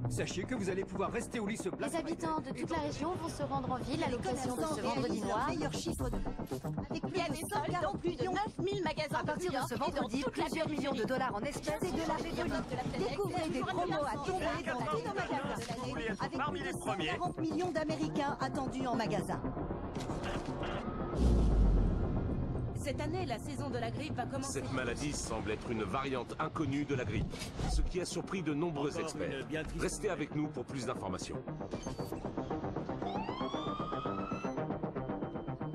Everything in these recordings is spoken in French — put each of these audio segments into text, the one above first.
Sachez que vous allez pouvoir rester au lit ce Black Les habitants de toute la région vont se rendre en ville à l'occasion de ce vendredi noir. Meilleur chiffre de... Avec plus de 140 plus de 9000 magasins à partir de ce vendredi, plusieurs millions de dollars en espèces et de la révolte. Découvrez des promos à tomber dans tous nos magasins. Avec plus de 140 millions d'Américains attendus en magasin. Cette année, la saison de la grippe va commencer. Cette maladie semble être une variante inconnue de la grippe, ce qui a surpris de nombreux experts. Restez avec nous pour plus d'informations.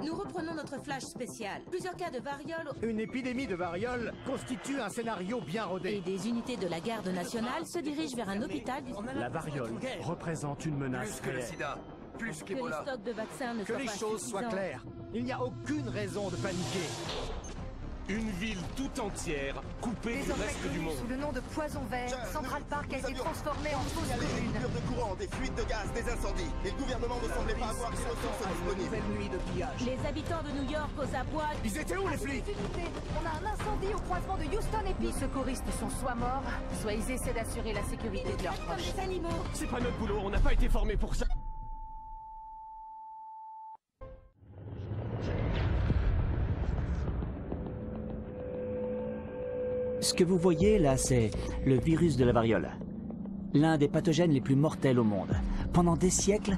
Nous reprenons notre flash spécial. Plusieurs cas de variole... Une épidémie de variole constitue un scénario bien Et rodé. des unités de la garde nationale se dirigent vers un hôpital du... La variole représente une menace Plus que le réelle. sida, plus Que les qu'Ebola. stocks de vaccins ne Que soient les pas choses soient suffisants. claires. Il n'y a aucune raison de paniquer. Une ville tout entière coupée du Désormais reste du connue monde. sous le nom de Poison Vert, Central Park a été transformé en fausse Il y a des commune. ruptures de courant, des fuites de gaz, des incendies. Et le gouvernement ne semblait pas avoir les ressources disponibles. Nuit de pillage. Les habitants de New York aux abois... Ils étaient où les flics? On a un incendie au croisement de Houston et Nos secouristes sont soit morts, soit ils essaient d'assurer la sécurité de leurs Comme proches. des animaux. C'est pas notre boulot, on n'a pas été formés pour ça. Ce que vous voyez là, c'est le virus de la variole. L'un des pathogènes les plus mortels au monde. Pendant des siècles,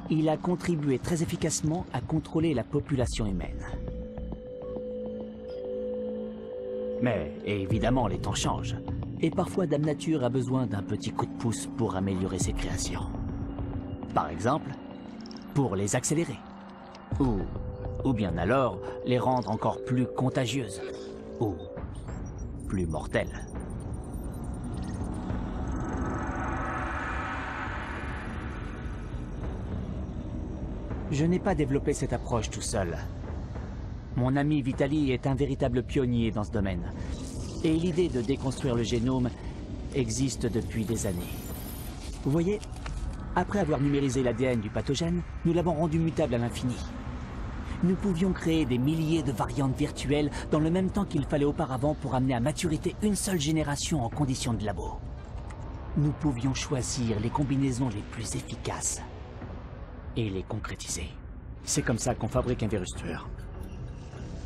il a contribué très efficacement à contrôler la population humaine. Mais évidemment, les temps changent. Et parfois, Dame Nature a besoin d'un petit coup de pouce pour améliorer ses créations. Par exemple, pour les accélérer. Ou bien alors, les rendre encore plus contagieuses. Ou plus mortelles. Je n'ai pas développé cette approche tout seul. Mon ami Vitali est un véritable pionnier dans ce domaine. Et l'idée de déconstruire le génome existe depuis des années. Vous voyez, après avoir numérisé l'ADN du pathogène, nous l'avons rendu mutable à l'infini. Nous pouvions créer des milliers de variantes virtuelles dans le même temps qu'il fallait auparavant pour amener à maturité une seule génération en conditions de labo. Nous pouvions choisir les combinaisons les plus efficaces et les concrétiser. C'est comme ça qu'on fabrique un virus tueur.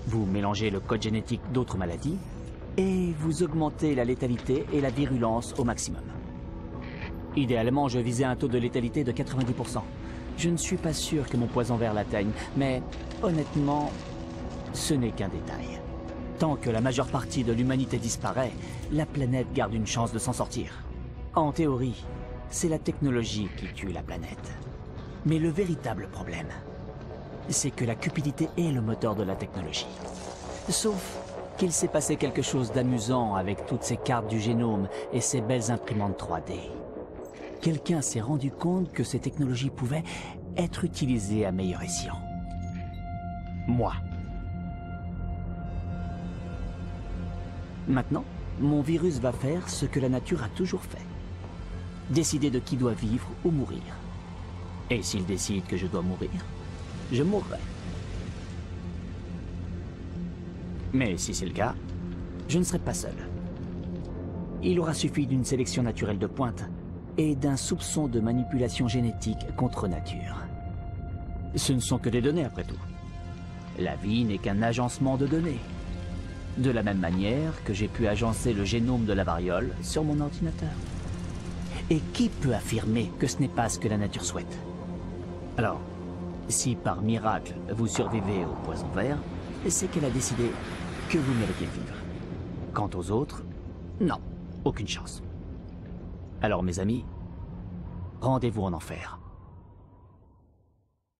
Vous mélangez le code génétique d'autres maladies et vous augmentez la létalité et la virulence au maximum. Idéalement, je visais un taux de létalité de 90%. Je ne suis pas sûr que mon poison vert l'atteigne, mais honnêtement, ce n'est qu'un détail. Tant que la majeure partie de l'humanité disparaît, la planète garde une chance de s'en sortir. En théorie, c'est la technologie qui tue la planète. Mais le véritable problème, c'est que la cupidité est le moteur de la technologie. Sauf qu'il s'est passé quelque chose d'amusant avec toutes ces cartes du génome et ces belles imprimantes 3D. Quelqu'un s'est rendu compte que ces technologies pouvaient être utilisées à meilleur escient. Moi. Maintenant, mon virus va faire ce que la nature a toujours fait. Décider de qui doit vivre ou mourir. Et s'il décide que je dois mourir, je mourrai. Mais si c'est le cas, je ne serai pas seul. Il aura suffi d'une sélection naturelle de pointe et d'un soupçon de manipulation génétique contre nature. Ce ne sont que des données après tout. La vie n'est qu'un agencement de données. De la même manière que j'ai pu agencer le génome de la variole sur mon ordinateur. Et qui peut affirmer que ce n'est pas ce que la nature souhaite? Alors, si par miracle vous survivez au poison vert, c'est qu'elle a décidé que vous méritez de vivre. Quant aux autres, non, aucune chance. Alors mes amis, rendez-vous en enfer.